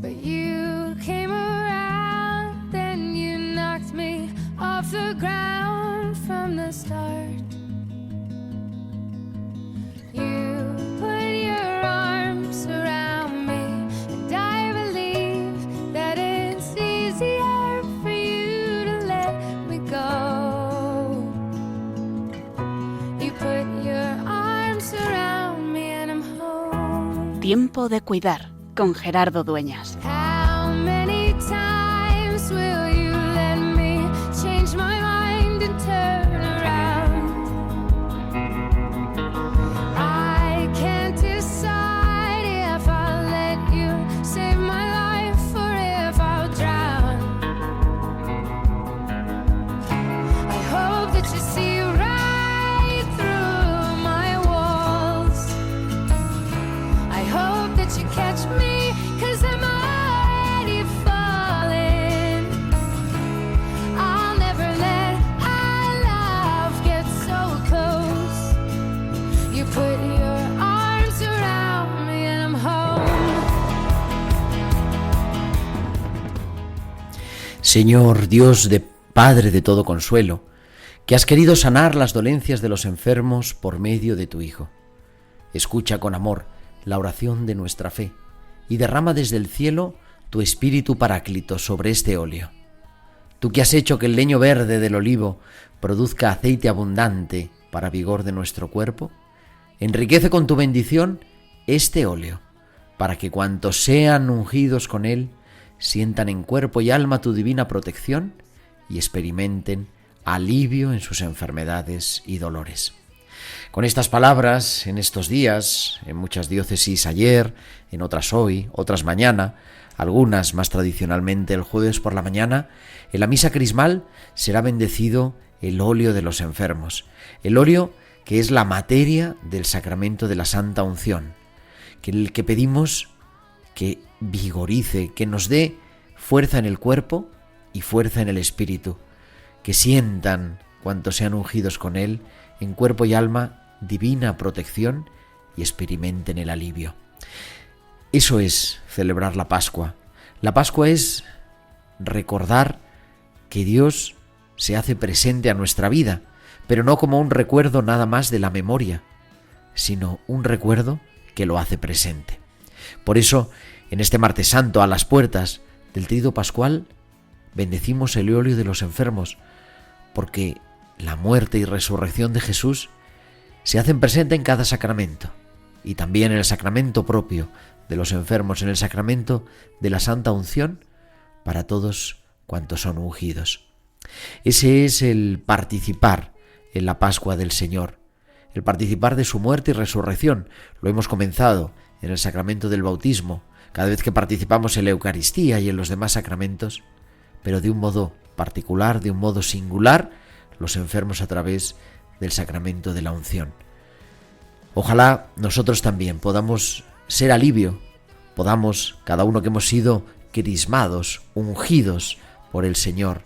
but you came around, then you knocked me off the ground from the start. You put your arms around me, and I believe that it's easier for you to let me go. You put your arms around me and I'm home. Tiempo de cuidar, con Gerardo Dueñas. How many times will you let me change my mind and turn around? I can't decide if I'll let you save my life or if I'll drown. I hope that you see right through my walls. I hope that you catch me, 'cause I'm already falling. I'll never let our love get so close. You put your arms around me and I'm home. Señor Dios de Padre de todo consuelo, que has querido sanar las dolencias de los enfermos por medio de tu Hijo, escucha con amor la oración de nuestra fe y derrama desde el cielo tu Espíritu Paráclito sobre este óleo. Tú que has hecho que el leño verde del olivo produzca aceite abundante para vigor de nuestro cuerpo, enriquece con tu bendición este óleo, para que cuantos sean ungidos con él sientan en cuerpo y alma tu divina protección y experimenten alivio en sus enfermedades y dolores. Con estas palabras, en estos días, en muchas diócesis ayer, en otras hoy, otras mañana, algunas más tradicionalmente el jueves por la mañana, en la misa crismal será bendecido el óleo de los enfermos, el óleo que es la materia del sacramento de la Santa Unción, que pedimos que vigorice, que nos dé fuerza en el cuerpo y fuerza en el espíritu, que sientan, cuantos sean ungidos con él, en cuerpo y alma, divina protección y experimenten el alivio. Eso es celebrar la Pascua. La Pascua es recordar que Dios se hace presente a nuestra vida, pero no como un recuerdo nada más de la memoria, sino un recuerdo que lo hace presente. Por eso, en este martes santo, a las puertas del Tríduo Pascual, bendecimos el óleo de los enfermos, porque la muerte y resurrección de Jesús se hacen presente en cada sacramento, y también en el sacramento propio de los enfermos, en el sacramento de la Santa Unción para todos cuantos son ungidos. Ese es el participar en la Pascua del Señor, el participar de su muerte y resurrección. Lo hemos comenzado en el sacramento del bautismo, cada vez que participamos en la Eucaristía y en los demás sacramentos, pero de un modo particular, de un modo singular, los enfermos a través del sacramento de la unción. Ojalá nosotros también podamos ser alivio, podamos, cada uno que hemos sido crismados, ungidos por el Señor,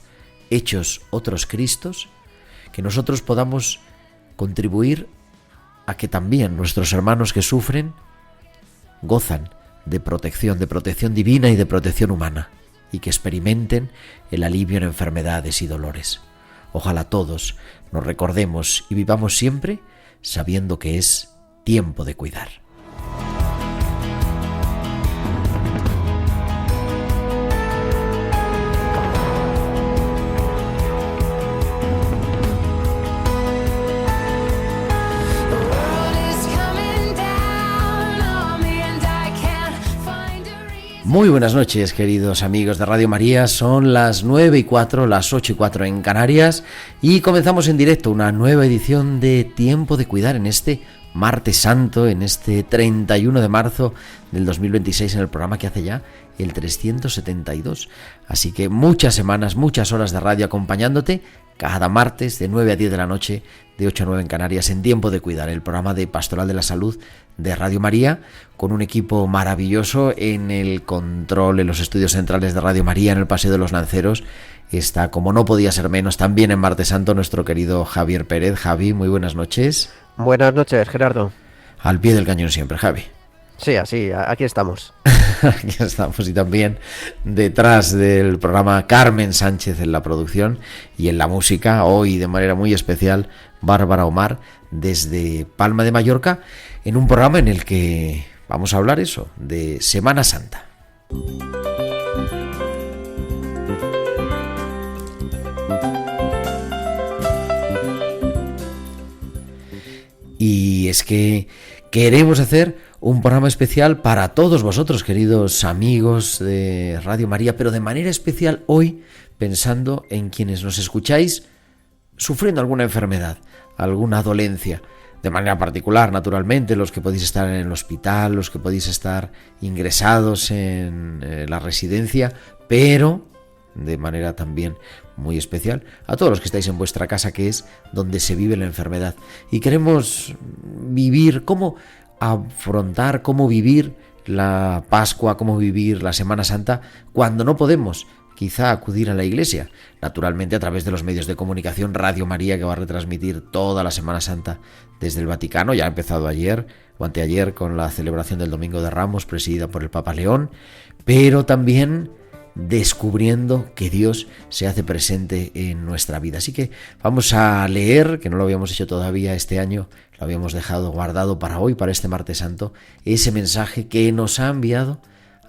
hechos otros Cristos, que nosotros podamos contribuir a que también nuestros hermanos que sufren gozan de protección divina y de protección humana, y que experimenten el alivio en enfermedades y dolores. Ojalá todos nos recordemos y vivamos siempre sabiendo que es tiempo de cuidar. Muy buenas noches, queridos amigos de Radio María. Son las 9:04, las 8:04 en Canarias, y comenzamos en directo una nueva edición de Tiempo de Cuidar en este martes santo, en este 31 de marzo del 2026, en el programa que hace ya el 372. Así que muchas semanas, muchas horas de radio acompañándote cada martes de 9 a 10 de la noche, de 8 a 9 en Canarias, en Tiempo de Cuidar, el programa de Pastoral de la Salud de Radio María, con un equipo maravilloso en el control, en los estudios centrales de Radio María, en el Paseo de los Lanceros. Está, como no podía ser menos, también en Martes Santo, nuestro querido Javier Pérez. Javi, muy buenas noches. Buenas noches, Gerardo. Al pie del cañón siempre, Javi. Sí, así, aquí estamos. Aquí estamos, y también detrás del programa Carmen Sánchez en la producción y en la música, hoy de manera muy especial Bárbara Omar desde Palma de Mallorca, en un programa en el que vamos a hablar eso, de Semana Santa. Y es que queremos hacer un programa especial para todos vosotros, queridos amigos de Radio María, pero de manera especial hoy pensando en quienes nos escucháis sufriendo alguna enfermedad, alguna dolencia. De manera particular, naturalmente, los que podéis estar en el hospital, los que podéis estar ingresados en la residencia, pero de manera también muy especial a todos los que estáis en vuestra casa, que es donde se vive la enfermedad. Y queremos vivir, cómo afrontar, cómo vivir la Pascua, cómo vivir la Semana Santa cuando no podemos quizá acudir a la iglesia, naturalmente a través de los medios de comunicación. Radio María, que va a retransmitir toda la Semana Santa desde el Vaticano, ya ha empezado ayer o anteayer con la celebración del Domingo de Ramos presidida por el Papa León, pero también descubriendo que Dios se hace presente en nuestra vida. Así que vamos a leer, que no lo habíamos hecho todavía este año, lo habíamos dejado guardado para hoy, para este Martes Santo, ese mensaje que nos ha enviado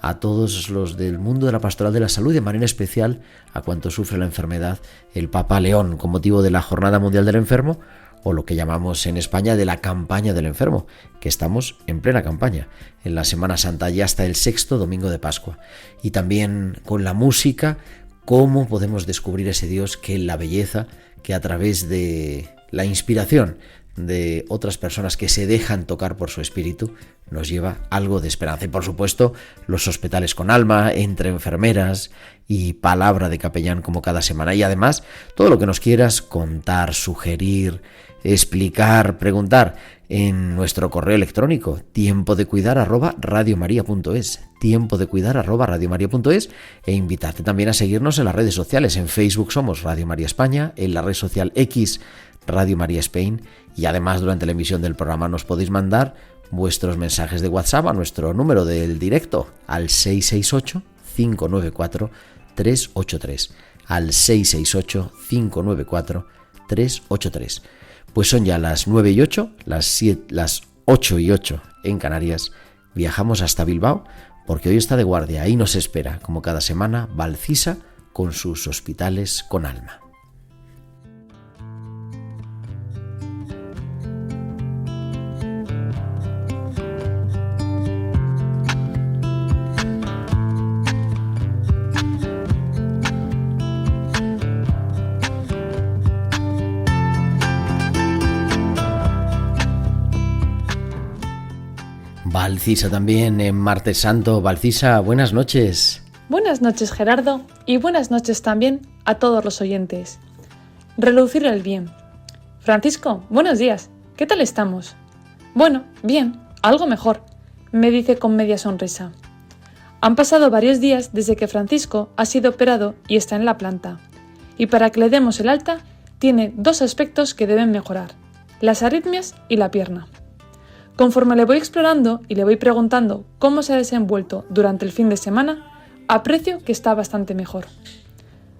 a todos los del mundo de la pastoral de la salud, de manera especial a cuantos sufre la enfermedad, el Papa León, con motivo de la Jornada Mundial del Enfermo, o lo que llamamos en España de la campaña del enfermo, que estamos en plena campaña, en la Semana Santa, ya hasta el 6º domingo de Pascua. Y también con la música, cómo podemos descubrir ese Dios que en la belleza, que a través de la inspiración de otras personas que se dejan tocar por su espíritu, nos lleva algo de esperanza. Y por supuesto, los hospitales con alma, entre enfermeras y palabra de capellán como cada semana. Y además, todo lo que nos quieras contar, sugerir, explicar, preguntar en nuestro correo electrónico tiempodecuidar@radiomaria.es, tiempodecuidar@radiomaria.es, e invitarte también a seguirnos en las redes sociales. En Facebook somos Radio María España, en la red social X Radio María Spain, y además durante la emisión del programa nos podéis mandar vuestros mensajes de WhatsApp a nuestro número del directo, al 668-594-383, al 668-594-383. Pues son ya las 9:08, las 8:08 en Canarias. Viajamos hasta Bilbao porque hoy está de guardia. Ahí nos espera, como cada semana, Valcisa con sus hospitales con alma. Valcisa también en Martes Santo. Valcisa, buenas noches. Buenas noches, Gerardo, y buenas noches también a todos los oyentes. Relucir el bien. Francisco, buenos días. ¿Qué tal estamos? Bueno, bien, algo mejor, me dice con media sonrisa. Han pasado varios días desde que Francisco ha sido operado y está en la planta. Y para que le demos el alta, tiene dos aspectos que deben mejorar: las arritmias y la pierna. Conforme le voy explorando y le voy preguntando cómo se ha desenvuelto durante el fin de semana, aprecio que está bastante mejor.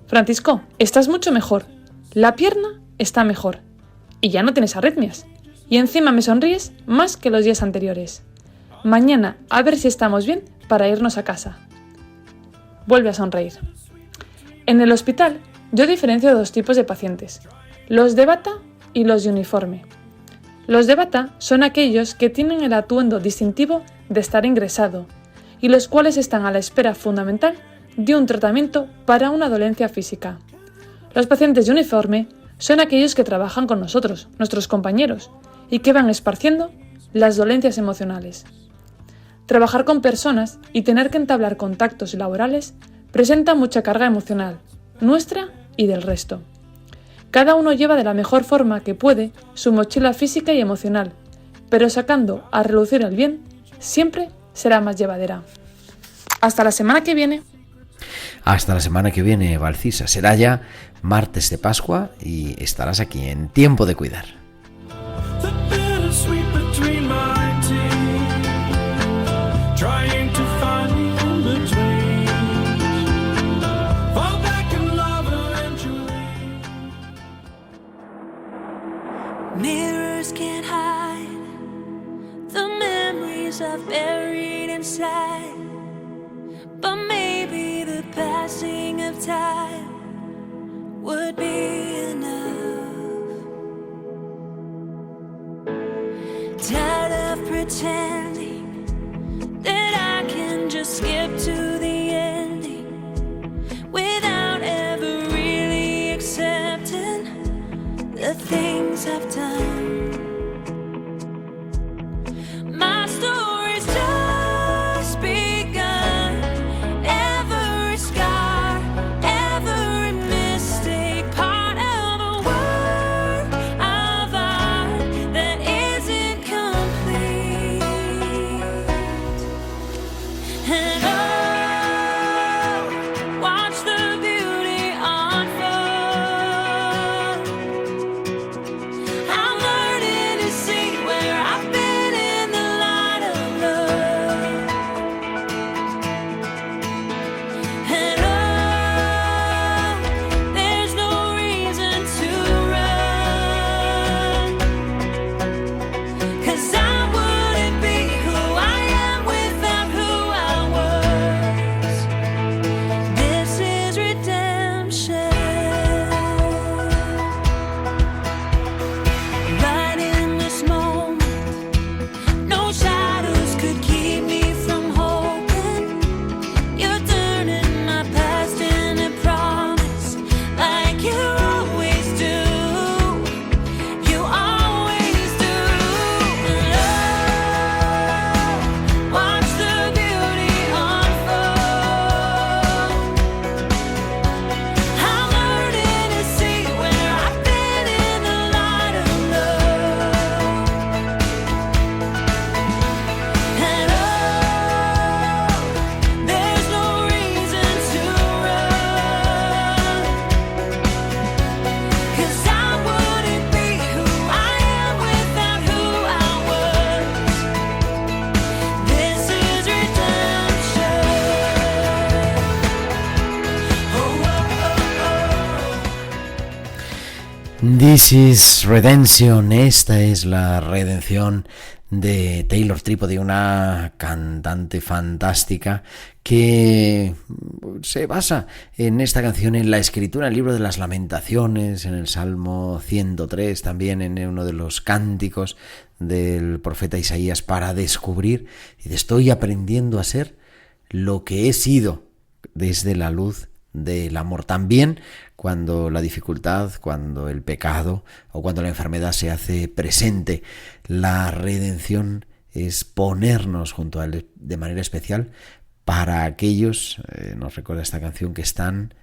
Francisco, estás mucho mejor. La pierna está mejor. Y ya no tienes arritmias. Y encima me sonríes más que los días anteriores. Mañana a ver si estamos bien para irnos a casa. Vuelve a sonreír. En el hospital yo diferencio dos tipos de pacientes: los de bata y los de uniforme. Los de bata son aquellos que tienen el atuendo distintivo de estar ingresado y los cuales están a la espera fundamental de un tratamiento para una dolencia física. Los pacientes de uniforme son aquellos que trabajan con nosotros, nuestros compañeros, y que van esparciendo las dolencias emocionales. Trabajar con personas y tener que entablar contactos laborales presenta mucha carga emocional, nuestra y del resto. Cada uno lleva de la mejor forma que puede su mochila física y emocional, pero sacando a relucir el bien, siempre será más llevadera. Hasta la semana que viene. Hasta la semana que viene, Valcisa. Será ya martes de Pascua y estarás aquí en Tiempo de Cuidar. Trying to find passing of time would be enough. Tired of pretending that I can just skip to the ending without ever really accepting the things I've done. My story's just begun. Every scar, every mistake, part of a work of art that isn't complete. And oh, watch the beauty unfold. I'm learning to see where I've been in the light of love. And oh, there's no reason to run, 'cause I wouldn't be who I am without who I was. This is redemption. Right in this moment, no shadows could keep me from hoping. You're turning my past into promise, like you always do. You always do. And oh, watch the beauty unfold. I'm learning to see where I've been in the light of love. And oh, there's no reason to run, 'cause I wouldn't be who I am without who I was. This is redemption. Oh, oh, oh, oh. This is Redemption. Esta es la redención de Taylor Tripodi, una cantante fantástica que se basa en esta canción, en la escritura, en el libro de las Lamentaciones, en el Salmo 103, también en uno de los cánticos del profeta Isaías, para descubrir y estoy aprendiendo a ser lo que he sido desde la luz del amor. También cuando la dificultad, cuando el pecado o cuando la enfermedad se hace presente, la redención es ponernos junto a Él de manera especial para aquellos, nos recuerda esta canción, que están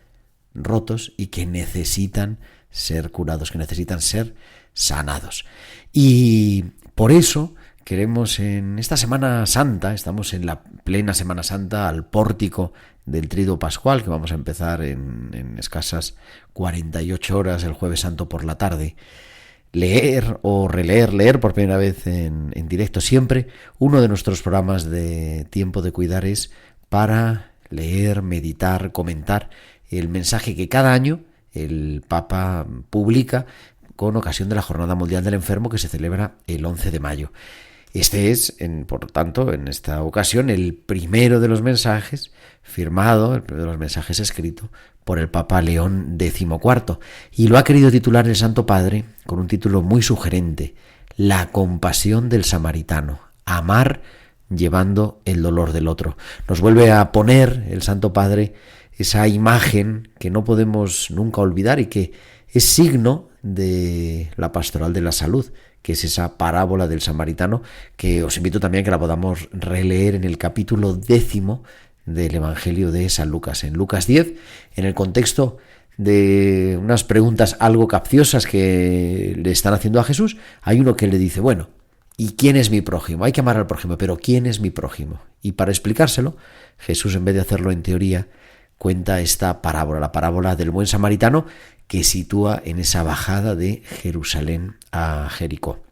rotos y que necesitan ser curados, que necesitan ser sanados. Y por eso queremos en esta Semana Santa, estamos en la plena Semana Santa, al pórtico del Triduo Pascual, que vamos a empezar en escasas 48 horas el Jueves Santo por la tarde, leer o leer por primera vez en directo. Siempre uno de nuestros programas de Tiempo de Cuidar es para leer, meditar, comentar el mensaje que cada año el Papa publica con ocasión de la Jornada Mundial del Enfermo, que se celebra el 11 de mayo. Este es, por tanto, en esta ocasión, el primero de los mensajes firmado, el primero de los mensajes escrito por el Papa León XIV, y lo ha querido titular el Santo Padre con un título muy sugerente: La compasión del samaritano, amar llevando el dolor del otro. Nos vuelve a poner el Santo Padre esa imagen que no podemos nunca olvidar y que es signo de la pastoral de la salud, que es esa parábola del samaritano, que os invito también a que la podamos releer en el capítulo 10 del Evangelio de San Lucas. En Lucas 10, en el contexto de unas preguntas algo capciosas que le están haciendo a Jesús, hay uno que le dice, bueno, ¿y quién es mi prójimo? Hay que amar al prójimo, pero ¿quién es mi prójimo? Y para explicárselo, Jesús, en vez de hacerlo en teoría, cuenta esta parábola, la parábola del buen samaritano, que sitúa en esa bajada de Jerusalén a Jericó.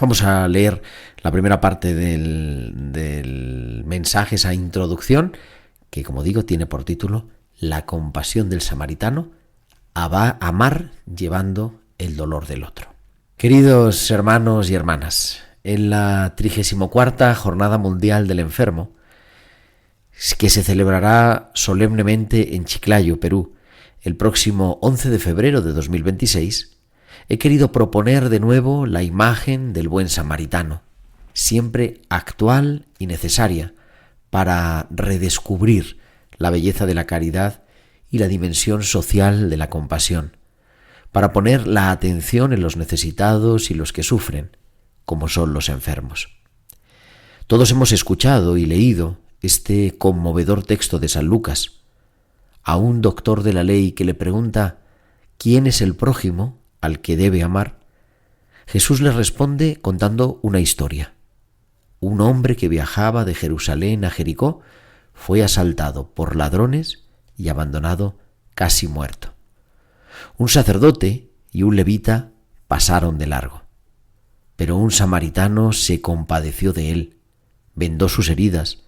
Vamos a leer la primera parte del mensaje, esa introducción, que, como digo, tiene por título La compasión del samaritano, amar llevando el dolor del otro. Queridos hermanos y hermanas, en la 34ª Jornada Mundial del Enfermo, que se celebrará solemnemente en Chiclayo, Perú, el próximo 11 de febrero de 2026, he querido proponer de nuevo la imagen del buen samaritano, siempre actual y necesaria para redescubrir la belleza de la caridad y la dimensión social de la compasión, para poner la atención en los necesitados y los que sufren, como son los enfermos. Todos hemos escuchado y leído este conmovedor texto de San Lucas, a un doctor de la ley que le pregunta ¿quién es el prójimo al que debe amar? Jesús le responde contando una historia. Un hombre que viajaba de Jerusalén a Jericó fue asaltado por ladrones y abandonado casi muerto. Un sacerdote y un levita pasaron de largo, pero un samaritano se compadeció de él, vendó sus heridas,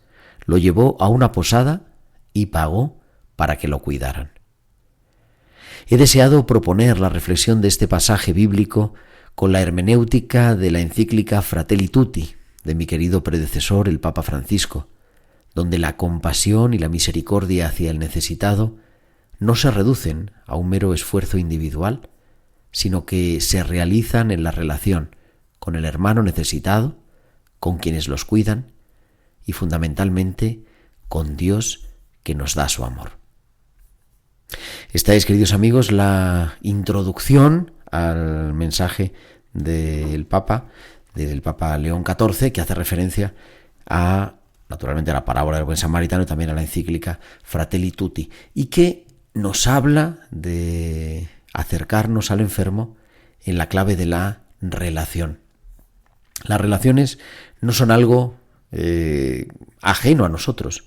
lo llevó a una posada y pagó para que lo cuidaran. He deseado proponer la reflexión de este pasaje bíblico con la hermenéutica de la encíclica Fratelli Tutti de mi querido predecesor, el Papa Francisco, donde la compasión y la misericordia hacia el necesitado no se reducen a un mero esfuerzo individual, sino que se realizan en la relación con el hermano necesitado, con quienes los cuidan y fundamentalmente con Dios que nos da su amor. Esta es, queridos amigos, la introducción al mensaje del Papa León XIV, que hace referencia a, naturalmente, a la parábola del buen samaritano y también a la encíclica Fratelli Tutti, y que nos habla de acercarnos al enfermo en la clave de la relación. Las relaciones no son algo ajeno a nosotros.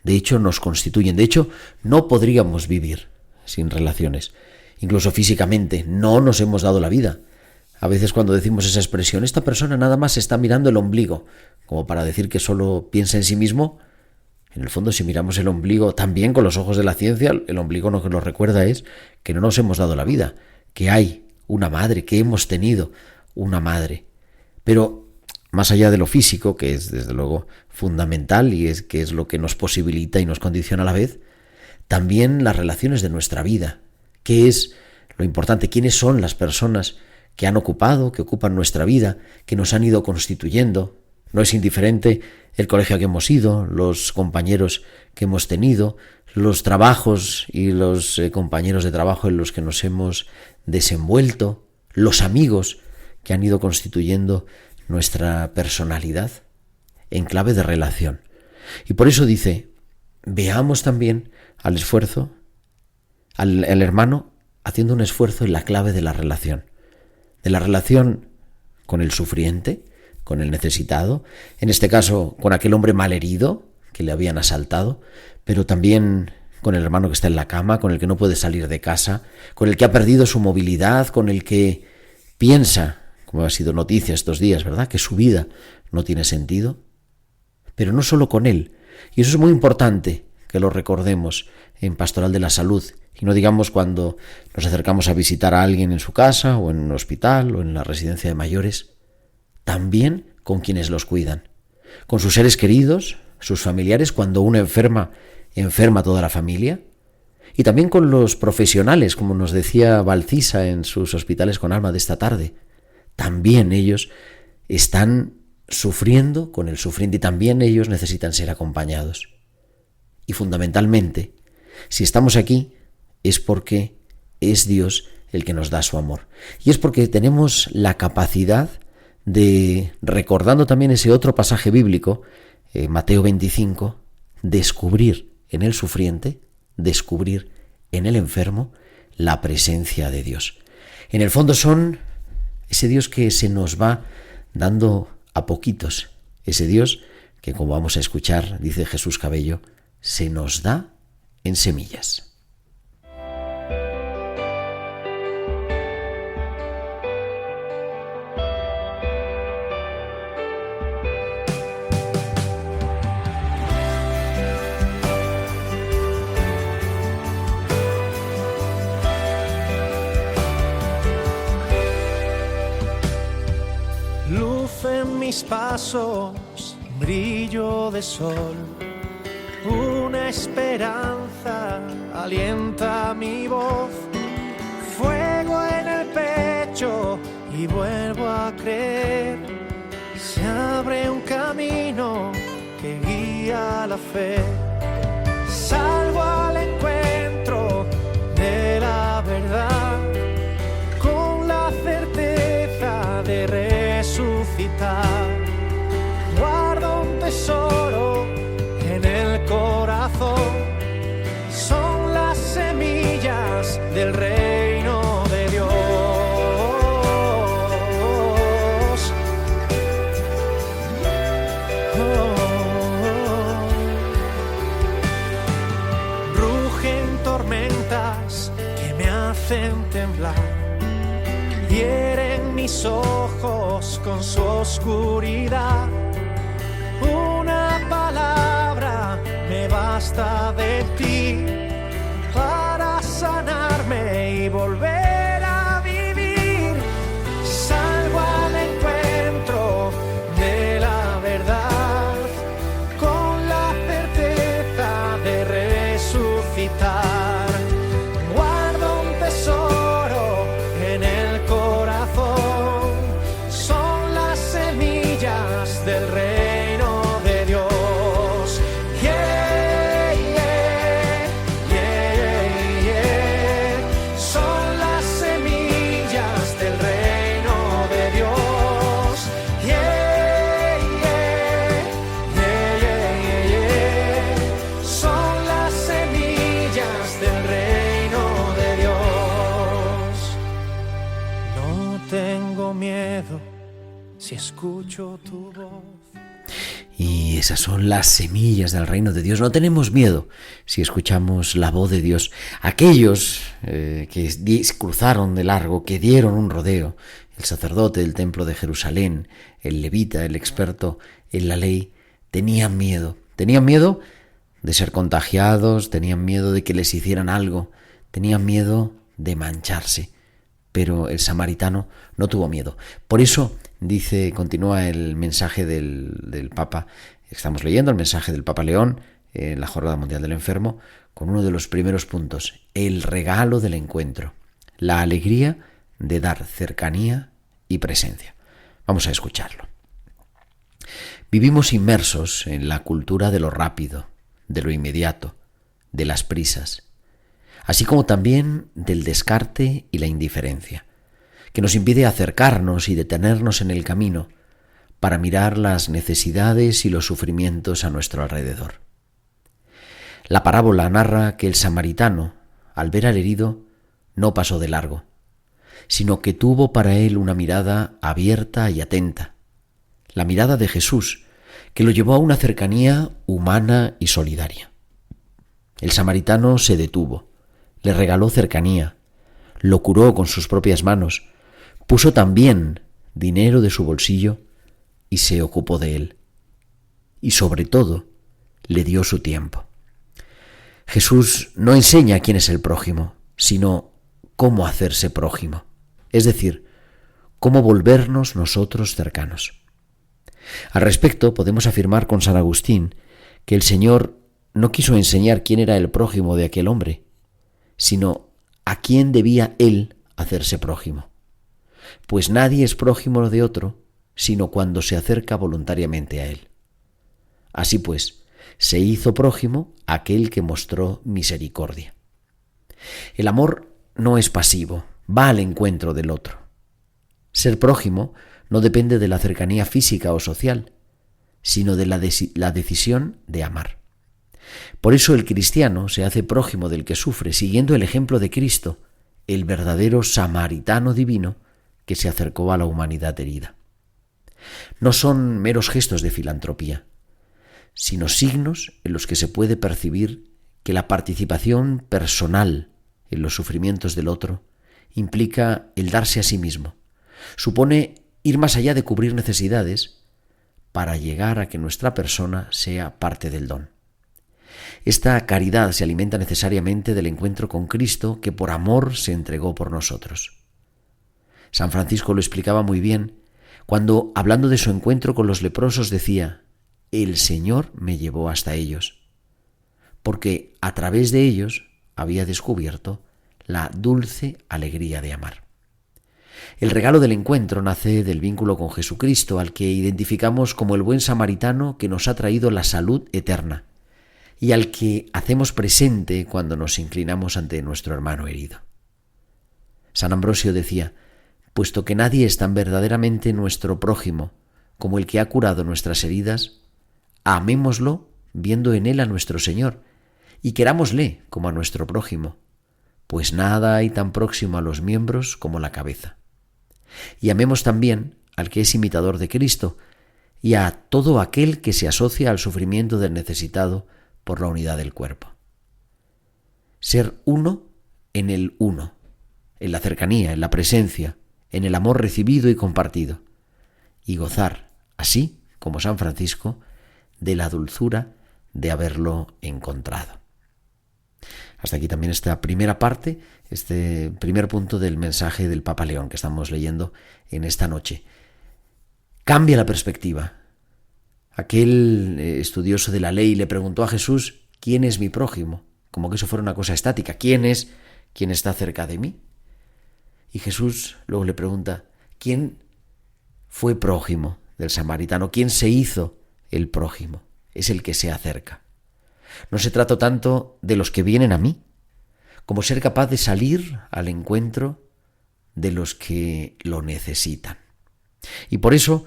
De hecho, nos constituyen. De hecho, no podríamos vivir sin relaciones. Incluso físicamente, no nos hemos dado la vida. A veces cuando decimos esa expresión, esta persona nada más está mirando el ombligo, como para decir que solo piensa en sí mismo, en el fondo si miramos el ombligo también con los ojos de la ciencia, el ombligo lo que nos recuerda es que no nos hemos dado la vida, que hay una madre, que hemos tenido una madre. Pero más allá de lo físico, que es desde luego fundamental y es que es lo que nos posibilita y nos condiciona a la vez, también las relaciones de nuestra vida, que es lo importante, quiénes son las personas que han ocupado, que ocupan nuestra vida, que nos han ido constituyendo. No es indiferente el colegio a que hemos ido, los compañeros que hemos tenido, los trabajos y los compañeros de trabajo en los que nos hemos desenvuelto, los amigos que han ido constituyendo nuestra personalidad en clave de relación. Y por eso dice, veamos también al esfuerzo, al hermano haciendo un esfuerzo en la clave de la relación con el sufriente, con el necesitado, en este caso con aquel hombre malherido que le habían asaltado, pero también con el hermano que está en la cama, con el que no puede salir de casa, con el que ha perdido su movilidad, con el que piensa, como ha sido noticia estos días, ¿verdad?, que su vida no tiene sentido. Pero no solo con él, y eso es muy importante que lo recordemos en Pastoral de la Salud, y no digamos cuando nos acercamos a visitar a alguien en su casa, o en un hospital, o en la residencia de mayores, también con quienes los cuidan, con sus seres queridos, sus familiares, cuando uno enferma toda la familia, y también con los profesionales, como nos decía Valcisa en sus Hospitales con Alma de esta tarde. También ellos están sufriendo con el sufriente y también ellos necesitan ser acompañados. Y fundamentalmente, si estamos aquí, es porque es Dios el que nos da su amor. Y es porque tenemos la capacidad de, recordando también ese otro pasaje bíblico, Mateo 25, descubrir en el sufriente, descubrir en el enfermo la presencia de Dios. En el fondo son ese Dios que se nos va dando a poquitos, ese Dios que, como vamos a escuchar, dice Jesús Cabello, se nos da en semillas. Luz en mis pasos, brillo de sol, esperanza alienta mi voz, fuego en el pecho y vuelvo a creer. Se abre un camino que guía la fe. Salgo al encuentro de la verdad con la certeza de resucitar. Guardo un tesoro en el corazón, son las semillas del reino de Dios. Rugen tormentas que me hacen temblar, hieren mis ojos con su oscuridad. Una palabra me basta de ti para sanarme y volver a vivir. Salgo al encuentro de la verdad con la certeza de resucitar. Guardo un tesoro en el corazón, son las semillas del reino de Dios. Yeah, yeah, yeah, yeah. Son las semillas del reino de Dios. Yeah, yeah, yeah, yeah, yeah. Son las semillas del reino de Dios. No tengo miedo si escucho tu voz. Y esas son las semillas del reino de Dios. No tenemos miedo si escuchamos la voz de Dios. Aquellos que cruzaron de largo, que dieron un rodeo, el sacerdote del templo de Jerusalén, el levita, el experto en la ley, tenían miedo. Tenían miedo de ser contagiados, tenían miedo de que les hicieran algo, tenían miedo de mancharse. Pero el samaritano no tuvo miedo. Por eso continúa el mensaje del Papa. Estamos leyendo el mensaje del Papa León en la Jornada Mundial del Enfermo, con uno de los primeros puntos: el regalo del encuentro, la alegría de dar cercanía y presencia. Vamos a escucharlo. Vivimos inmersos en la cultura de lo rápido, de lo inmediato, de las prisas, así como también del descarte y la indiferencia, que nos impide acercarnos y detenernos en el camino para mirar las necesidades y los sufrimientos a nuestro alrededor. La parábola narra que el samaritano, al ver al herido, no pasó de largo, sino que tuvo para él una mirada abierta y atenta, la mirada de Jesús, que lo llevó a una cercanía humana y solidaria. El samaritano se detuvo, le regaló cercanía, lo curó con sus propias manos, puso también dinero de su bolsillo y se ocupó de él. Y sobre todo, le dio su tiempo. Jesús no enseña quién es el prójimo, sino cómo hacerse prójimo, es decir, cómo volvernos nosotros cercanos. Al respecto, podemos afirmar con San Agustín que el Señor no quiso enseñar quién era el prójimo de aquel hombre, sino a quién debía él hacerse prójimo. Pues nadie es prójimo de otro, sino cuando se acerca voluntariamente a él. Así pues, se hizo prójimo aquel que mostró misericordia. El amor no es pasivo, va al encuentro del otro. Ser prójimo no depende de la cercanía física o social, sino de la decisión de amar. Por eso el cristiano se hace prójimo del que sufre, siguiendo el ejemplo de Cristo, el verdadero samaritano divino que se acercó a la humanidad herida. No son meros gestos de filantropía, sino signos en los que se puede percibir que la participación personal en los sufrimientos del otro implica el darse a sí mismo. Supone ir más allá de cubrir necesidades para llegar a que nuestra persona sea parte del don. Esta caridad se alimenta necesariamente del encuentro con Cristo, que por amor se entregó por nosotros. San Francisco lo explicaba muy bien cuando, hablando de su encuentro con los leprosos, decía: «El Señor me llevó hasta ellos». porque a través de ellos había descubierto la dulce alegría de amar. El regalo del encuentro nace del vínculo con Jesucristo, al que identificamos como el buen samaritano que nos ha traído la salud eterna y al que hacemos presente cuando nos inclinamos ante nuestro hermano herido. San Ambrosio decía: puesto que nadie es tan verdaderamente nuestro prójimo como el que ha curado nuestras heridas, amémoslo viendo en él a nuestro Señor y querámosle como a nuestro prójimo, pues nada hay tan próximo a los miembros como la cabeza. Y amemos también al que es imitador de Cristo y a todo aquel que se asocia al sufrimiento del necesitado por la unidad del cuerpo. Ser uno en el uno, en la cercanía, en la presencia, en el amor recibido y compartido, y gozar, así como San Francisco, de la dulzura de haberlo encontrado. Hasta aquí también esta primera parte, este primer punto del mensaje del Papa León que estamos leyendo en esta noche. Cambia la perspectiva. Aquel estudioso de la ley le preguntó a Jesús: ¿quién es mi prójimo? Como que eso fuera una cosa estática. ¿Quién es quien está cerca de mí? Y Jesús luego le pregunta: ¿quién fue prójimo del samaritano? ¿Quién se hizo el prójimo? Es el que se acerca. No se trata tanto de los que vienen a mí, como ser capaz de salir al encuentro de los que lo necesitan. Y por eso,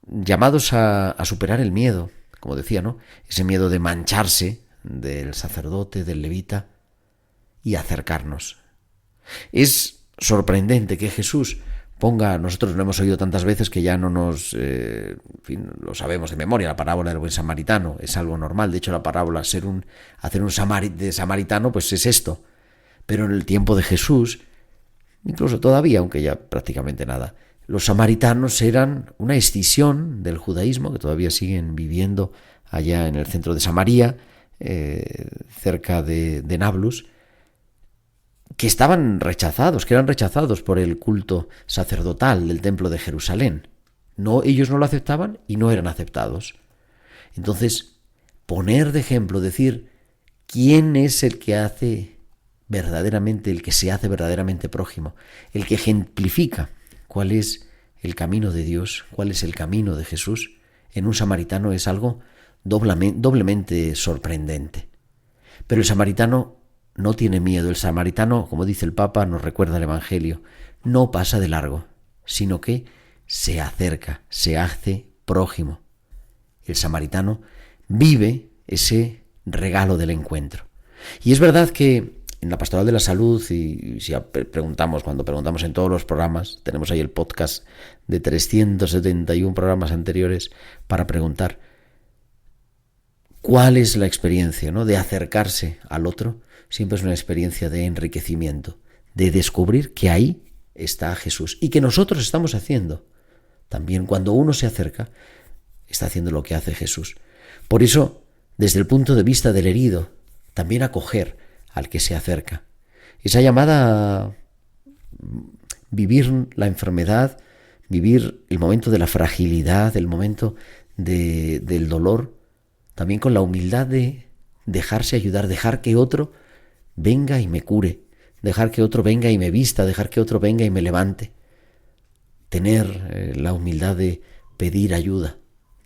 llamados a superar el miedo, como decía, ¿no? Ese miedo de mancharse del sacerdote, del levita, y acercarnos. Es sorprendente que Jesús ponga, nosotros lo hemos oído tantas veces que ya no nos, lo sabemos de memoria, la parábola del buen samaritano, es algo normal. De hecho, la parábola, hacer un de samaritano, pues es esto. Pero en el tiempo de Jesús, incluso todavía, aunque ya prácticamente nada, los samaritanos eran una escisión del judaísmo que todavía siguen viviendo allá en el centro de Samaria, cerca de Nablus, que estaban rechazados, que eran rechazados por el culto sacerdotal del templo de Jerusalén. No, ellos no lo aceptaban y no eran aceptados. Entonces, poner de ejemplo, decir quién es el que hace verdaderamente, el que se hace verdaderamente prójimo, el que ejemplifica cuál es el camino de Dios, cuál es el camino de Jesús, en un samaritano es algo doblemente sorprendente. Pero el samaritano no tiene miedo. El samaritano, como dice el Papa, nos recuerda el Evangelio, no pasa de largo, sino que se acerca, se hace prójimo. El samaritano vive ese regalo del encuentro. Y es verdad que en la Pastoral de la Salud, y si cuando preguntamos en todos los programas, tenemos ahí el podcast de 371 programas anteriores para preguntar cuál es la experiencia, ¿no?, de acercarse al otro. Siempre es una experiencia de enriquecimiento, de descubrir que ahí está Jesús y que nosotros estamos haciendo. También cuando uno se acerca, está haciendo lo que hace Jesús. Por eso, desde el punto de vista del herido, también acoger al que se acerca. Esa llamada a vivir la enfermedad, vivir el momento de la fragilidad, el momento del dolor, también con la humildad de dejarse ayudar, dejar que otro venga y me cure, dejar que otro venga y me vista, dejar que otro venga y me levante. Tener la humildad de pedir ayuda,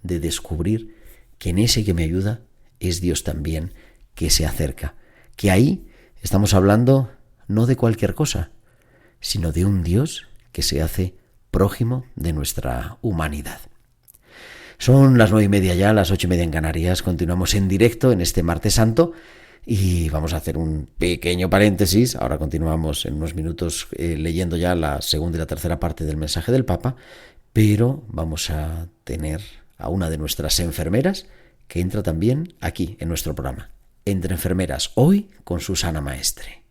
de descubrir que en ese que me ayuda es Dios también, que se acerca. Que ahí estamos hablando no de cualquier cosa, sino de un Dios que se hace prójimo de nuestra humanidad. Son las 9:30 ya, las 8:30 en Canarias. Continuamos en directo en este Martes Santo y vamos a hacer un pequeño paréntesis. Ahora continuamos en unos minutos leyendo ya la segunda y la tercera parte del mensaje del Papa, pero vamos a tener a una de nuestras enfermeras que entra también aquí en nuestro programa. Entre Enfermeras, hoy con Susana Maestre.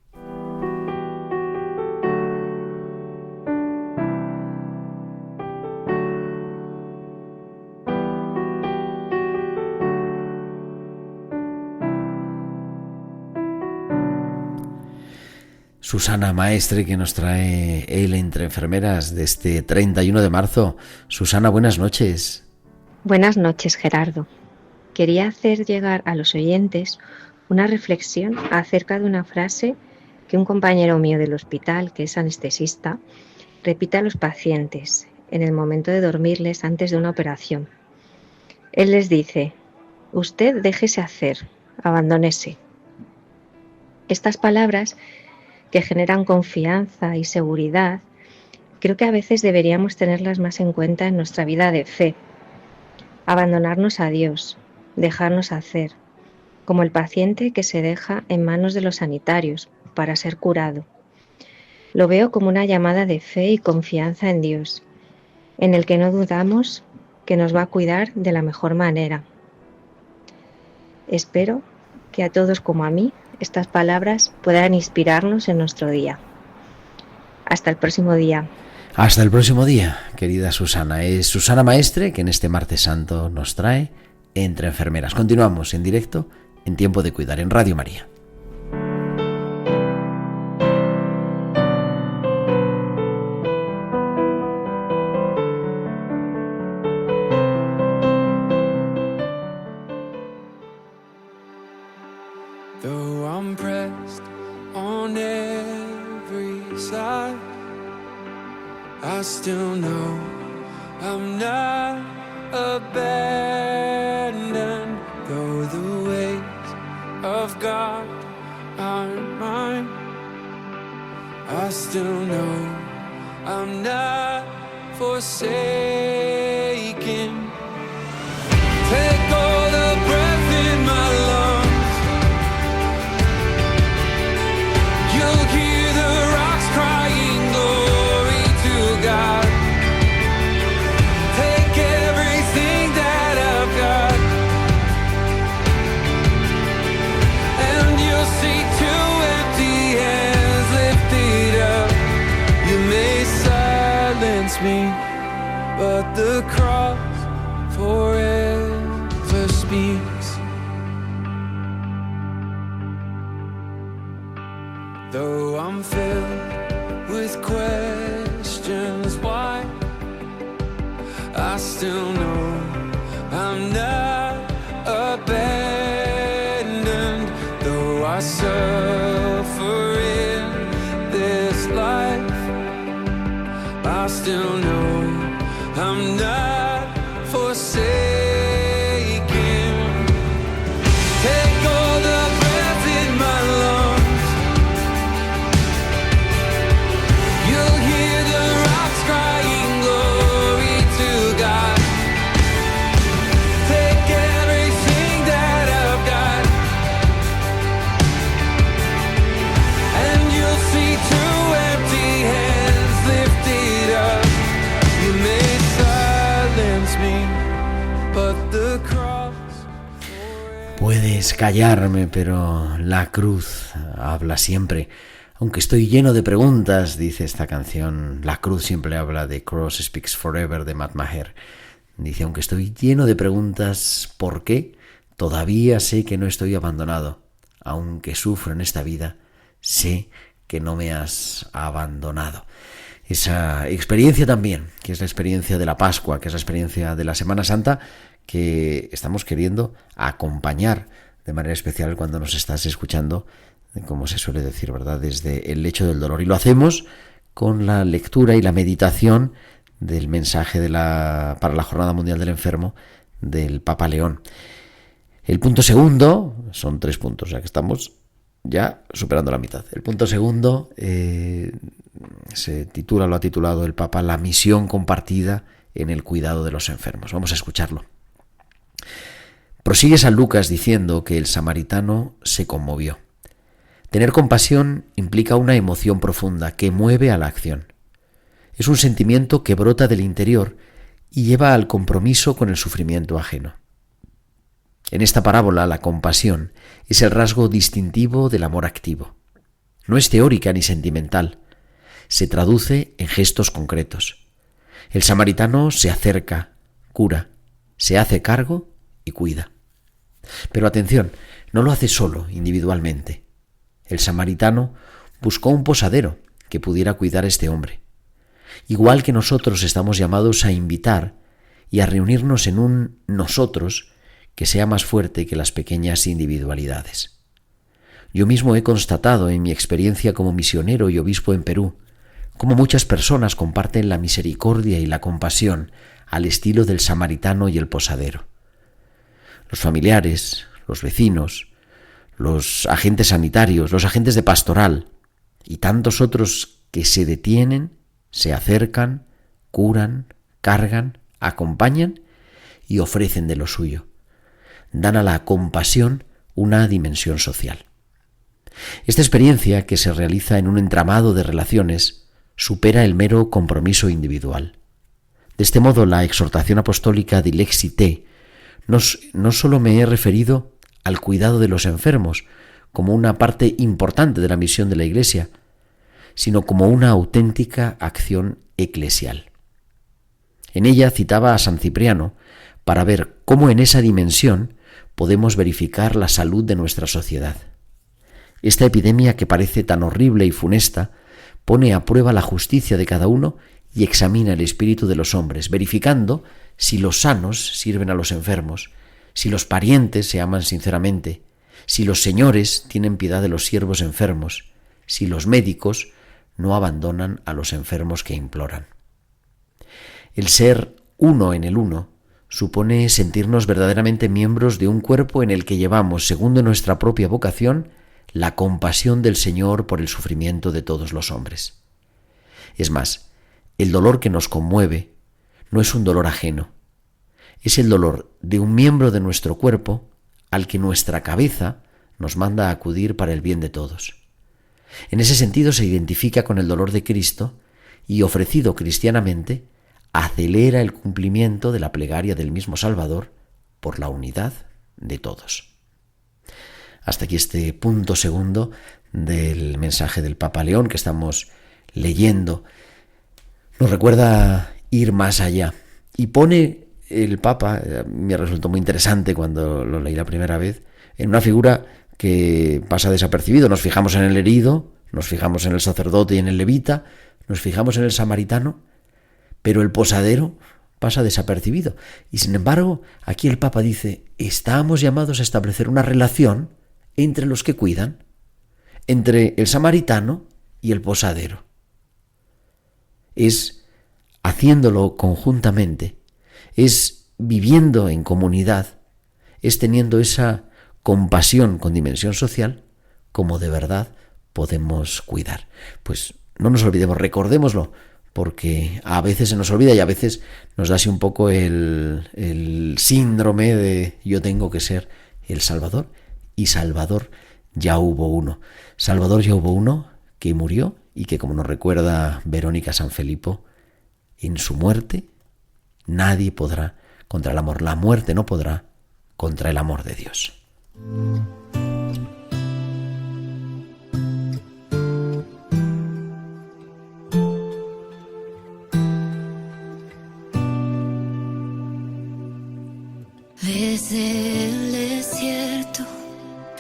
Susana Maestre, que nos trae el Entre Enfermeras de este 31 de marzo. Susana, buenas noches. Buenas noches, Gerardo. Quería hacer llegar a los oyentes una reflexión acerca de una frase que un compañero mío del hospital, que es anestesista, repite a los pacientes en el momento de dormirles antes de una operación. Él les dice: usted déjese hacer, abandónese. Estas palabras, que generan confianza y seguridad, creo que a veces deberíamos tenerlas más en cuenta en nuestra vida de fe. Abandonarnos a Dios, dejarnos hacer, como el paciente que se deja en manos de los sanitarios para ser curado. Lo veo como una llamada de fe y confianza en Dios, en el que no dudamos que nos va a cuidar de la mejor manera. Espero que a todos como a mí estas palabras puedan inspirarnos en nuestro día. Hasta el próximo día. Hasta el próximo día, querida Susana. Es Susana Maestre que en este Martes Santo nos trae Entre Enfermeras. Continuamos en directo en Tiempo de Cuidar en Radio María. Though I'm pressed on every side, I still know I'm not abandoned. Though the ways of God aren't mine, I still know I'm not forsaken. Take all the breath in my lungs. You'll hear the rocks crying glory to God. Take everything that I've got, and you'll see two empty hands lifted up. You may silence me, but the cross forever speaks. Though I'm filled with questions why, I still know I'm not abandoned. Though I suffer in this life, I still know I'm not forsaken. Take all the breath in my lungs. You'll hear the rocks crying glory to God. Take everything that I've got, and you'll see two empty hands lifted up. You may silence me, but the cross. Puedes callarme, pero la cruz habla siempre. Aunque estoy lleno de preguntas, dice esta canción, la cruz siempre habla. The Cross Speaks Forever, de Matt Maher. Dice: aunque estoy lleno de preguntas, ¿por qué? Todavía sé que no estoy abandonado. Aunque sufro en esta vida, sé que no me has abandonado. Esa experiencia también, que es la experiencia de la Pascua, que es la experiencia de la Semana Santa, que estamos queriendo acompañar de manera especial cuando nos estás escuchando, como se suele decir, ¿verdad?, desde el lecho del dolor. Y lo hacemos con la lectura y la meditación del mensaje para la Jornada Mundial del Enfermo del Papa León. El punto segundo, son 3 puntos, ya que estamos ya superando la mitad. El punto segundo lo ha titulado el Papa La misión compartida en el cuidado de los enfermos. Vamos a escucharlo. Prosigue San Lucas diciendo que el samaritano se conmovió. Tener compasión implica una emoción profunda que mueve a la acción. Es un sentimiento que brota del interior y lleva al compromiso con el sufrimiento ajeno. En esta parábola, la compasión es el rasgo distintivo del amor activo. No es teórica ni sentimental. Se traduce en gestos concretos. El samaritano se acerca, cura, se hace cargo y cuida. Pero atención, no lo hace solo, individualmente. El samaritano buscó un posadero que pudiera cuidar a este hombre. Igual que nosotros estamos llamados a invitar y a reunirnos en un nosotros que sea más fuerte que las pequeñas individualidades. Yo mismo he constatado en mi experiencia como misionero y obispo en Perú cómo muchas personas comparten la misericordia y la compasión al estilo del samaritano y el posadero. Los familiares, los vecinos, los agentes sanitarios, los agentes de pastoral y tantos otros que se detienen, se acercan, curan, cargan, acompañan y ofrecen de lo suyo. Dan a la compasión una dimensión social. Esta experiencia, que se realiza en un entramado de relaciones, supera el mero compromiso individual. De este modo, la exhortación apostólica Dilexi Te no solo me he referido al cuidado de los enfermos como una parte importante de la misión de la Iglesia, sino como una auténtica acción eclesial. En ella citaba a San Cipriano para ver cómo en esa dimensión podemos verificar la salud de nuestra sociedad. Esta epidemia, que parece tan horrible y funesta, pone a prueba la justicia de cada uno y examina el espíritu de los hombres, verificando si los sanos sirven a los enfermos, si los parientes se aman sinceramente, si los señores tienen piedad de los siervos enfermos, si los médicos no abandonan a los enfermos que imploran. El ser uno en el uno supone sentirnos verdaderamente miembros de un cuerpo en el que llevamos, según nuestra propia vocación, la compasión del Señor por el sufrimiento de todos los hombres. Es más, el dolor que nos conmueve no es un dolor ajeno, es el dolor de un miembro de nuestro cuerpo al que nuestra cabeza nos manda a acudir para el bien de todos. En ese sentido se identifica con el dolor de Cristo y, ofrecido cristianamente, acelera el cumplimiento de la plegaria del mismo Salvador por la unidad de todos. Hasta aquí este punto segundo del mensaje del Papa León que estamos leyendo. Nos recuerda ir más allá y pone el Papa, me resultó muy interesante cuando lo leí la primera vez, en una figura que pasa desapercibido. Nos fijamos en el herido, nos fijamos en el sacerdote y en el levita, nos fijamos en el samaritano, pero el posadero pasa desapercibido. Y sin embargo, aquí el Papa dice, estamos llamados a establecer una relación entre los que cuidan, entre el samaritano y el posadero. Es haciéndolo conjuntamente, es viviendo en comunidad, es teniendo esa compasión con dimensión social, como de verdad podemos cuidar. Pues no nos olvidemos, recordémoslo, porque a veces se nos olvida y a veces nos da así un poco el síndrome de yo tengo que ser el Salvador, y Salvador ya hubo uno. Salvador ya hubo uno que murió y que, como nos recuerda Verónica Sanfilippo, en su muerte nadie podrá contra el amor. La muerte no podrá contra el amor de Dios. Desde el desierto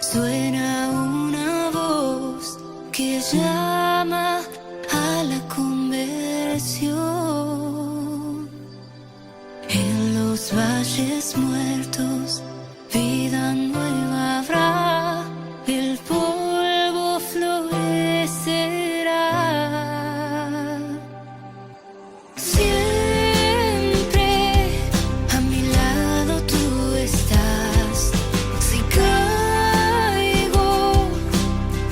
suena una voz que llama a la conversión. En los valles muertos vida nueva habrá, el polvo florecerá. Siempre a mi lado tú estás. Si caigo,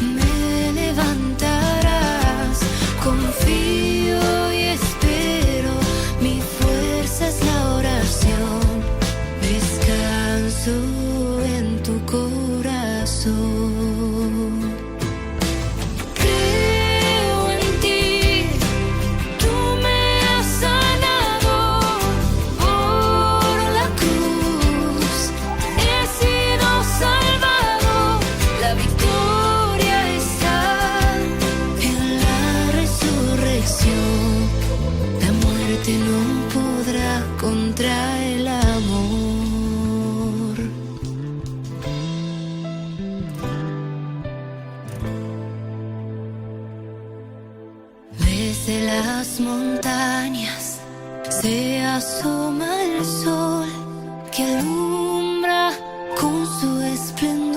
me levantarás. Confío y espero, mi fuerza es la oración. Descanso en tu corazón. Creo en ti, tú me has sanado por la cruz. He sido salvado, la victoria está en la resurrección. La muerte no podrá contra el amor. Desde las montañas se asoma el sol que alumbra con su esplendor.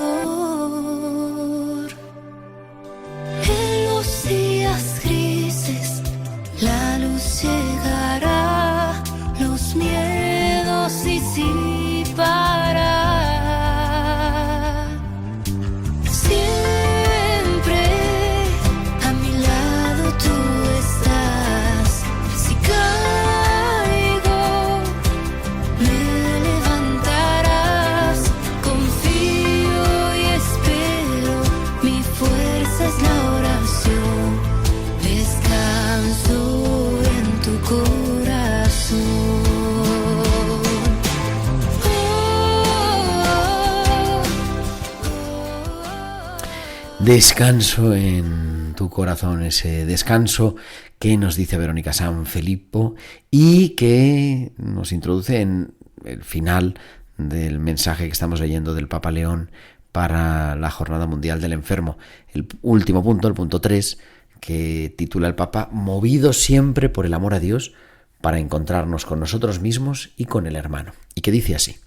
Descanso en tu corazón, ese descanso que nos dice Verónica Sanfilippo y que nos introduce en el final del mensaje que estamos leyendo del Papa León para la Jornada Mundial del Enfermo. El último punto, el punto 3, que titula el Papa Movido siempre por el amor a Dios para encontrarnos con nosotros mismos y con el hermano. Y que dice así: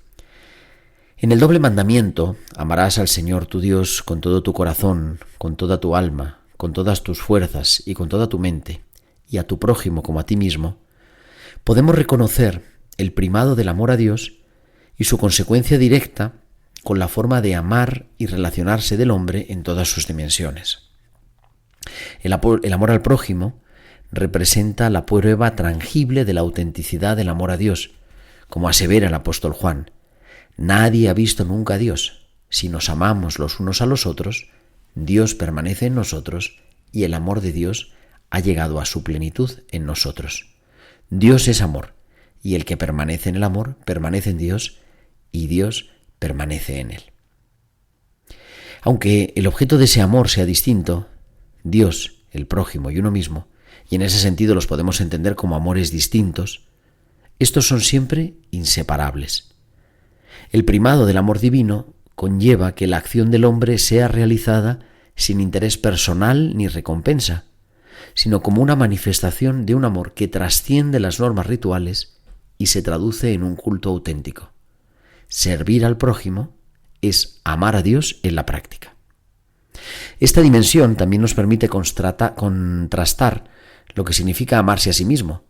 en el doble mandamiento, amarás al Señor tu Dios con todo tu corazón, con toda tu alma, con todas tus fuerzas y con toda tu mente, y a tu prójimo como a ti mismo, podemos reconocer el primado del amor a Dios y su consecuencia directa con la forma de amar y relacionarse del hombre en todas sus dimensiones. El amor al prójimo representa la prueba tangible de la autenticidad del amor a Dios, como asevera el apóstol Juan: nadie ha visto nunca a Dios. Si nos amamos los unos a los otros, Dios permanece en nosotros y el amor de Dios ha llegado a su plenitud en nosotros. Dios es amor, y el que permanece en el amor permanece en Dios y Dios permanece en él. Aunque el objeto de ese amor sea distinto, Dios, el prójimo y uno mismo, y en ese sentido los podemos entender como amores distintos, estos son siempre inseparables. El primado del amor divino conlleva que la acción del hombre sea realizada sin interés personal ni recompensa, sino como una manifestación de un amor que trasciende las normas rituales y se traduce en un culto auténtico. Servir al prójimo es amar a Dios en la práctica. Esta dimensión también nos permite contrastar lo que significa amarse a sí mismo.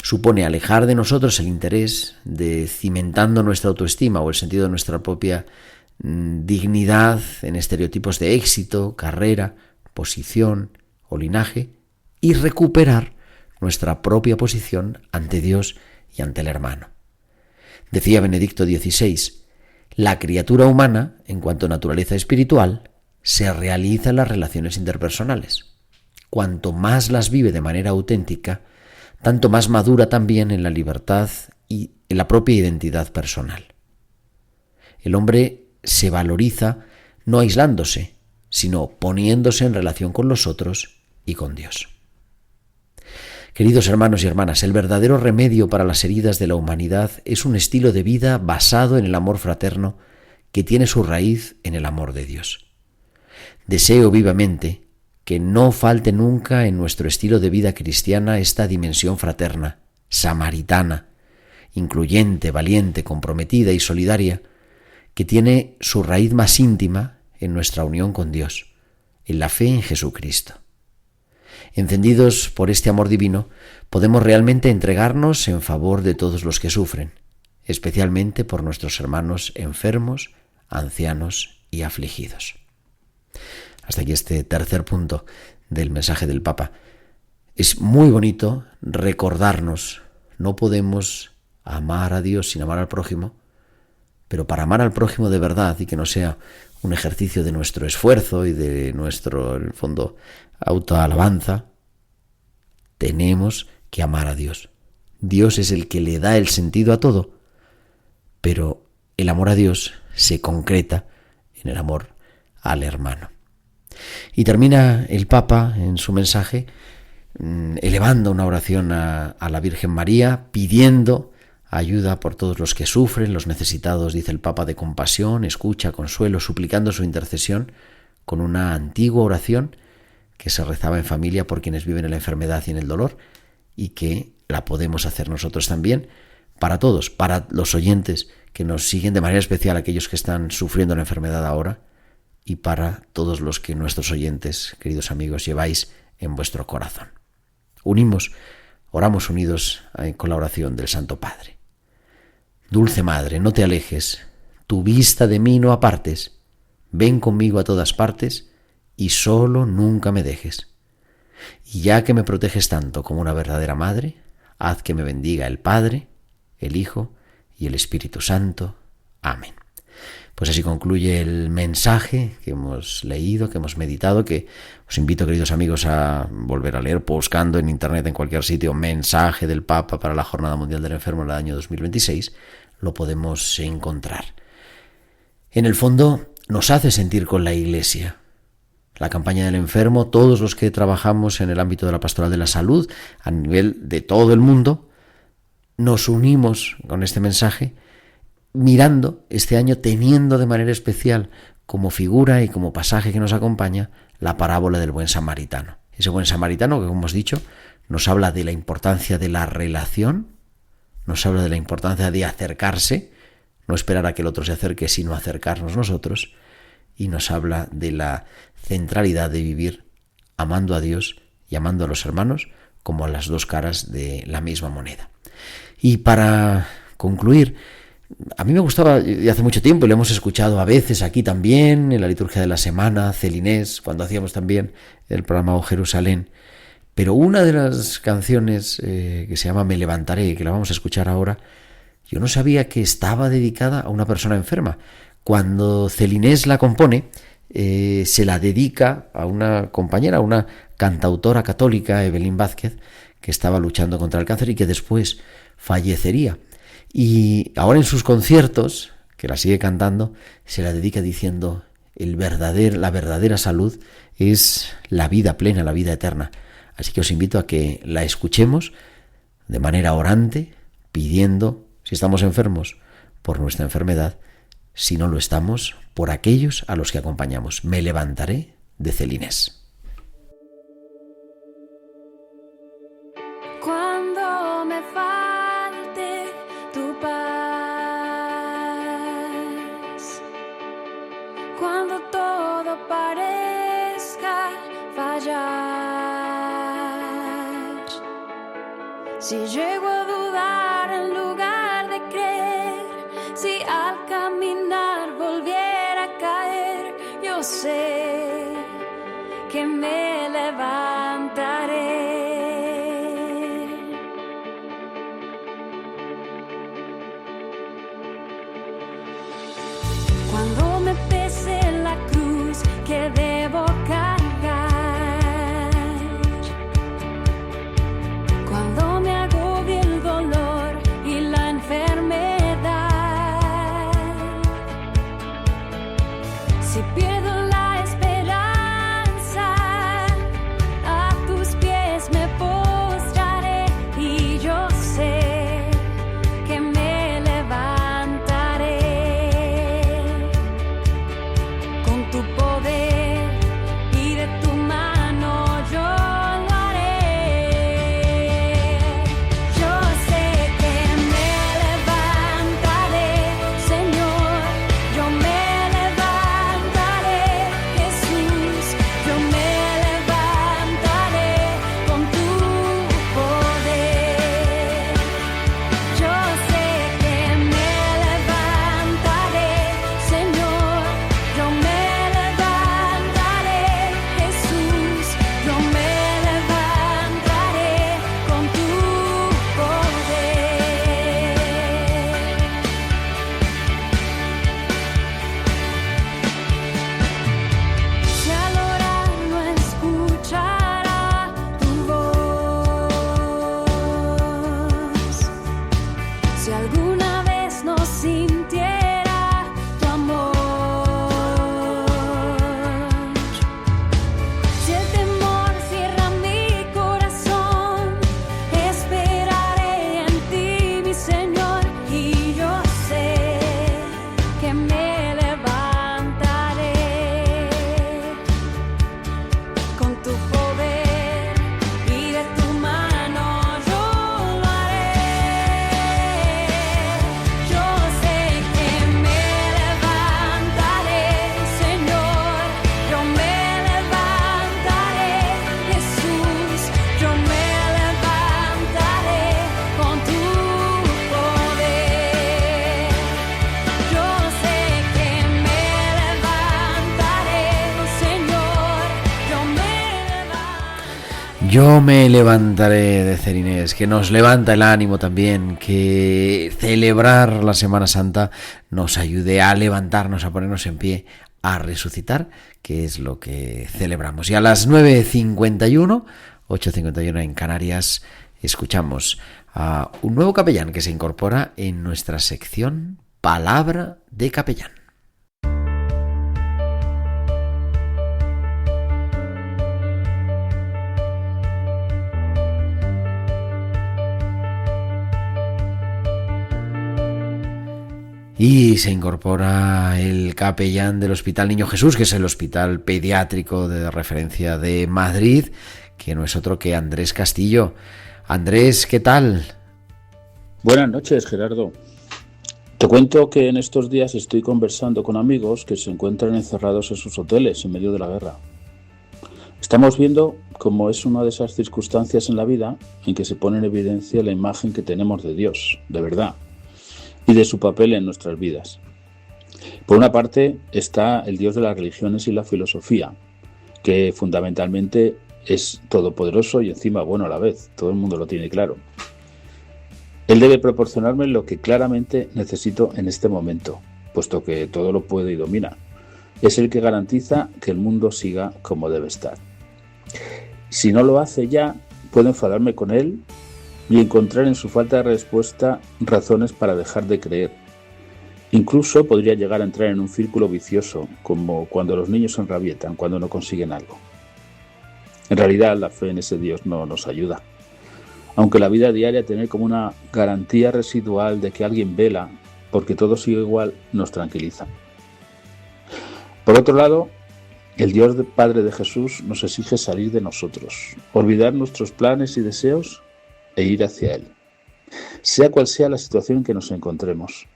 Supone alejar de nosotros el interés de cimentando nuestra autoestima o el sentido de nuestra propia dignidad en estereotipos de éxito, carrera, posición o linaje, y recuperar nuestra propia posición ante Dios y ante el hermano. Decía Benedicto XVI, la criatura humana, en cuanto a naturaleza espiritual, se realiza en las relaciones interpersonales. Cuanto más las vive de manera auténtica, tanto más madura también en la libertad y en la propia identidad personal. El hombre se valoriza no aislándose, sino poniéndose en relación con los otros y con Dios. Queridos hermanos y hermanas, el verdadero remedio para las heridas de la humanidad es un estilo de vida basado en el amor fraterno que tiene su raíz en el amor de Dios. Deseo vivamente que no falte nunca en nuestro estilo de vida cristiana esta dimensión fraterna, samaritana, incluyente, valiente, comprometida y solidaria, que tiene su raíz más íntima en nuestra unión con Dios, en la fe en Jesucristo. Encendidos por este amor divino, podemos realmente entregarnos en favor de todos los que sufren, especialmente por nuestros hermanos enfermos, ancianos y afligidos. Hasta aquí este tercer punto del mensaje del Papa. Es muy bonito recordarnos, no podemos amar a Dios sin amar al prójimo, pero para amar al prójimo de verdad y que no sea un ejercicio de nuestro esfuerzo y de nuestro, en el fondo, autoalabanza, tenemos que amar a Dios. Dios es el que le da el sentido a todo, pero el amor a Dios se concreta en el amor al hermano. Y termina el Papa en su mensaje elevando una oración a la Virgen María, pidiendo ayuda por todos los que sufren, los necesitados, dice el Papa, de compasión, escucha, consuelo, suplicando su intercesión con una antigua oración que se rezaba en familia por quienes viven en la enfermedad y en el dolor, y que la podemos hacer nosotros también para todos, para los oyentes que nos siguen de manera especial, aquellos que están sufriendo la enfermedad ahora, y para todos los que nuestros oyentes, queridos amigos, lleváis en vuestro corazón. Oramos unidos con la oración del Santo Padre. Dulce Madre, no te alejes, tu vista de mí no apartes, ven conmigo a todas partes y solo nunca me dejes. Y ya que me proteges tanto como una verdadera madre, haz que me bendiga el Padre, el Hijo y el Espíritu Santo. Amén. Pues así concluye el mensaje que hemos leído, que hemos meditado, que os invito, queridos amigos, a volver a leer, buscando en internet, en cualquier sitio, mensaje del Papa para la Jornada Mundial del Enfermo en el año 2026, lo podemos encontrar. En el fondo, nos hace sentir con la Iglesia, la campaña del enfermo, todos los que trabajamos en el ámbito de la pastoral de la salud, a nivel de todo el mundo, nos unimos con este mensaje, mirando este año, teniendo de manera especial como figura y como pasaje que nos acompaña la parábola del buen samaritano. Ese buen samaritano que, como hemos dicho, nos habla de la importancia de la relación, nos habla de la importancia de acercarse, no esperar a que el otro se acerque, sino acercarnos nosotros, y nos habla de la centralidad de vivir amando a Dios y amando a los hermanos como las dos caras de la misma moneda. Y para concluir, a mí me gustaba, y hace mucho tiempo, y lo hemos escuchado a veces aquí también, en la liturgia de la semana, Celinés, cuando hacíamos también el programa O Jerusalén, pero una de las canciones que se llama Me levantaré, que la vamos a escuchar ahora, yo no sabía que estaba dedicada a una persona enferma. Cuando Celinés la compone, se la dedica a una compañera, a una cantautora católica, Evelyn Vázquez, que estaba luchando contra el cáncer y que después fallecería. Y ahora en sus conciertos, que la sigue cantando, se la dedica diciendo: la verdadera salud es la vida plena, la vida eterna. Así que os invito a que la escuchemos de manera orante, pidiendo, si estamos enfermos, por nuestra enfermedad, si no lo estamos, por aquellos a los que acompañamos. Me levantaré, de Celinés. Cuando me falte tu paz, cuando todo parezca fallar, si llego a dudar en lugar de creer, si al caminar volviera a caer, yo sé que me levantaré. Cuando me pese la cruz que debo cargar, cuando me agobie el dolor y la enfermedad, si pierdo la esperanza, a tus pies me postraré y yo sé que me levantaré. Con tu poder y de tu mano yo lo haré. Yo sé que me levantaré, Señor, yo me levantaré, Jesús, yo me levantaré con tu poder. Yo sé que me levantaré, Señor, yo me levantaré, Jesús, yo me levantaré con tu poder. Si al orar no escuchara tu voz, si alguna vez no sintiera tu amor, si el temor cierra mi corazón, esperaré en ti, mi Señor, y yo sé que me levantaré. Con tu poder y de tu mano yo lo haré. Yo sé que me levantaré, Señor, yo me levantaré, Jesús, yo me levantaré con tu poder. Yo sé que me levantaré, Señor, yo me levantaré. Yo me levantaré, de Celinés, que nos levanta el ánimo también, que celebrar la Semana Santa nos ayude a levantarnos, a ponernos en pie, a resucitar, que es lo que celebramos. Y a las 9:51, 8:51 en Canarias, escuchamos a un nuevo capellán que se incorpora en nuestra sección Palabra de Capellán. Y se incorpora el capellán del Hospital Niño Jesús, que es el hospital pediátrico de referencia de Madrid, que no es otro que Andrés Castillo. Andrés, ¿qué tal? Buenas noches, Gerardo. Te cuento que en estos días estoy conversando con amigos que se encuentran encerrados en sus hoteles en medio de la guerra. Estamos viendo cómo es una de esas circunstancias en la vida en que se pone en evidencia la imagen que tenemos de Dios, de verdad, y de su papel en nuestras vidas. Por una parte está el Dios de las religiones y la filosofía, que fundamentalmente es todopoderoso y encima bueno a la vez, todo el mundo lo tiene claro. Él debe proporcionarme lo que claramente necesito en este momento, puesto que todo lo puede y domina. Es el que garantiza que el mundo siga como debe estar. Si no lo hace ya, puedo enfadarme con él y encontrar en su falta de respuesta razones para dejar de creer. Incluso podría llegar a entrar en un círculo vicioso, como cuando los niños se enrabietan cuando no consiguen algo. En realidad, la fe en ese Dios no nos ayuda. Aunque la vida diaria tener como una garantía residual de que alguien vela porque todo sigue igual nos tranquiliza. Por otro lado, el Dios Padre de Jesús nos exige salir de nosotros, olvidar nuestros planes y deseos e ir hacia Él, sea cual sea la situación en que nos encontremos.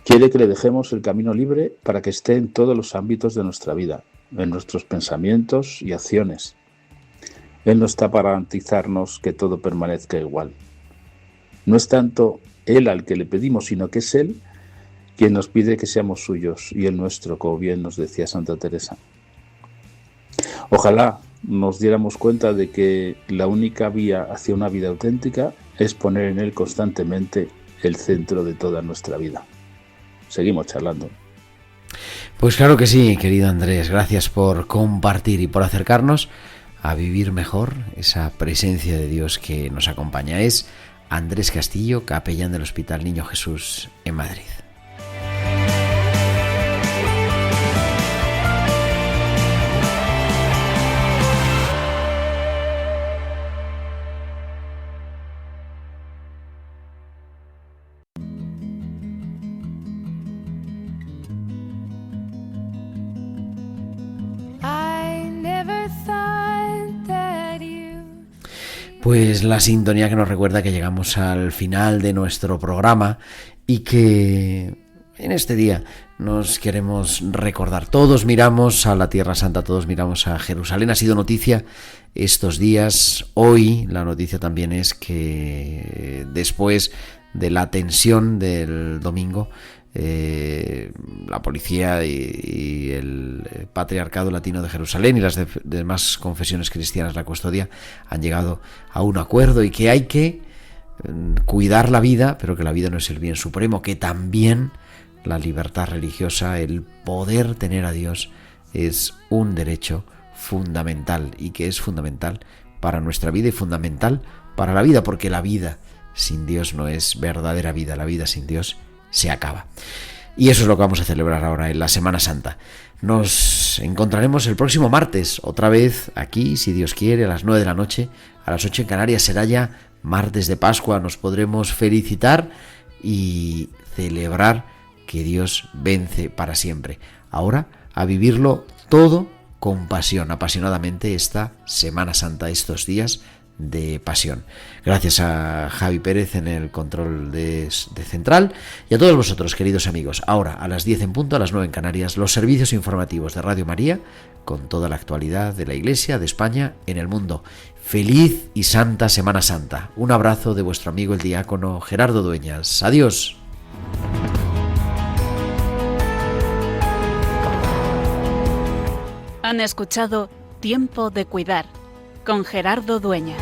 Quiere que le dejemos el camino libre para que esté en todos los ámbitos de nuestra vida, en nuestros pensamientos y acciones. Él no está para garantizarnos que todo permanezca igual. No es tanto Él al que le pedimos, sino que es Él quien nos pide que seamos suyos y Él nuestro, como bien nos decía Santa Teresa. Ojalá nos diéramos cuenta de que la única vía hacia una vida auténtica es poner en Él constantemente el centro de toda nuestra vida. Seguimos charlando. Pues claro que sí, querido Andrés. Gracias por compartir y por acercarnos a vivir mejor esa presencia de Dios que nos acompaña. Es Andrés Castillo, capellán del Hospital Niño Jesús en Madrid. Pues la sintonía que nos recuerda que llegamos al final de nuestro programa y que en este día nos queremos recordar. Todos miramos a la Tierra Santa, todos miramos a Jerusalén. Ha sido noticia estos días. Hoy la noticia también es que después de la tensión del domingo, la policía y el Patriarcado Latino de Jerusalén y las demás confesiones cristianas, la custodia, han llegado a un acuerdo y que hay que cuidar la vida, pero que la vida no es el bien supremo, que también la libertad religiosa, el poder tener a Dios, es un derecho fundamental y que es fundamental para nuestra vida y fundamental para la vida, porque la vida sin Dios no es verdadera vida, la vida sin Dios se acaba. Y eso es lo que vamos a celebrar ahora en la Semana Santa. Nos encontraremos el próximo martes, otra vez aquí, si Dios quiere, a las 9 de la noche, a las 8 en Canarias. Será ya martes de Pascua. Nos podremos felicitar y celebrar que Dios vence para siempre. Ahora, a vivirlo todo con pasión, apasionadamente, esta Semana Santa, estos días de pasión. Gracias a Javi Pérez en el control de Central y a todos vosotros, queridos amigos. Ahora, a las 10 en punto, a las 9 en Canarias, los servicios informativos de Radio María con toda la actualidad de la Iglesia, de España, en el mundo. Feliz y santa Semana Santa. Un abrazo de vuestro amigo el diácono Gerardo Dueñas. Adiós. Han escuchado Tiempo de Cuidar con Gerardo Dueñas.